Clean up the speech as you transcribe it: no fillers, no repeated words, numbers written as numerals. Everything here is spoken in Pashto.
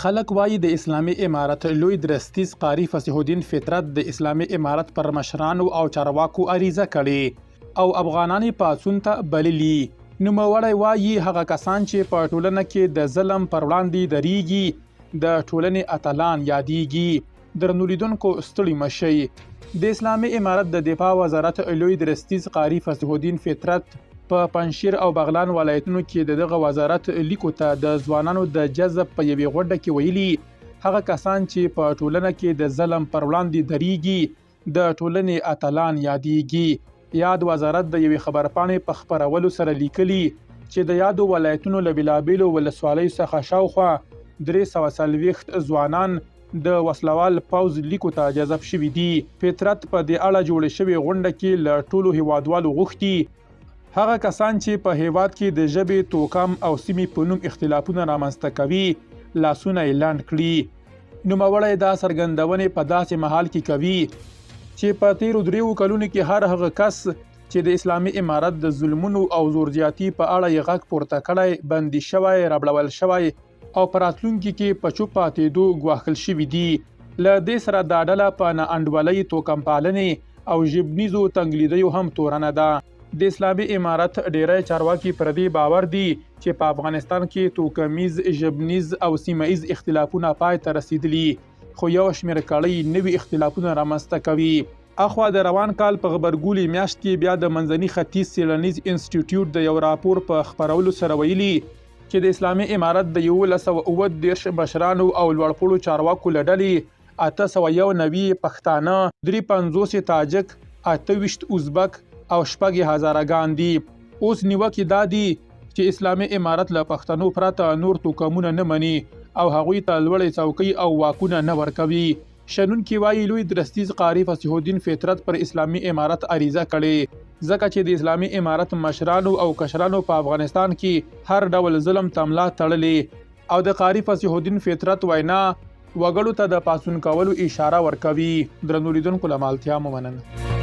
خلک وایي د اسلامي امارت لوی درستیز قاری فصیح الدین فطرت د اسلامي امارت پر مشرانو او چارواکو عریضه کړې او افغانان پاڅون ته بللي. نوموړی وایي هغه کسان چې په ټولنه کې د ظلم پر وړاندې دریږي د ټولنې اتلان یادېږي. درنو لیدونکو ستړي مشئ. د اسلامي امارت د دفاع وزارت لوی درستیز قاری فصیح الدین فطرت په پنجشیر او بغلان ولایتونو کې دغه وزارت لیکو ته د ځوانانو د جذب په یوې غونډه کې ویلي هغه کسان چې په ټولنه کې د ظلم پر وړاندې دریږي د ټولنې اتلان یادېږي. یاد وزارت د یوې خبرپاڼې په خپرولو سره لیکلي چې د یادو ولایتونو له بېلابېلو ولسوالیو څخه شاوخوا 340 ځوانان د وسلوال پوځ لیکو ته جذب شوي دي. فطرت په دې اړه جوړې شوې غونډه کې له ټولو هیوادوالو غوښتي هغه کسان چې په هیواد کې د ژبې، توکم او سیمې په نوم اختلافونه رامنځته کوي لاسونه یې لنډ کړي. نوموړی دا څرګندونې په داسې مهال کې کوي چې په تیرو 3 کلونو کې هر هغه کس چې د اسلامي امارت د ظلمونو او زور زیاتی په اړه یې غږ پورته کړی بندي شوی، ربړول شوی او په راتلونکي کې په چوپ پاتېدو ګواښل شوي دي. له دې سره دا ډله په ناانډولۍ، توکم پالنې او ژبنیزو تنګلیدیو هم تورنه ده. د اسلامي امارت ډیری چارواکي پر دې باور دي چې په افغانستان کې توکمیز، ژبنیز او سیمه ایز اختلافونه پای ته رسیدلي خو یو شمېر کړۍ نوي اختلافونه رامنځته کوي. اخوا د روان کال په غبرګولي میاشت کې بیا د منځني ختیځ څیړنیز انسټیټیوټ د یو راپور په خپرولو سره ویلي چې د اسلامي امارت د 1937 مشرانو او لوړپوړو چارواکو له ډلې 891 پښتانه، 350 تاجک، 28 ازبک او 6 هزارهګان دي. اوس نیوکې دا دي چې اسلامي امارت له پښتنو پرته نور توکمونه نه مني او هغوی ته لوړې څوکۍ او واکونه نه ورکوي. شنونکي وایي لوی درستیز قاری فصیح الدین فطرت پر اسلامي امارت عریضه کړې ځکه چې د اسلامي امارت مشرانو او کشرانو په افغانستان کې هر ډول ظلم ته ملا تړلې او د قاری فصیح الدین فطرت وینا وګړو ته د پاڅون کولو اشاره ورکوي. درنو لیدونکو له مالتیا مو مننه.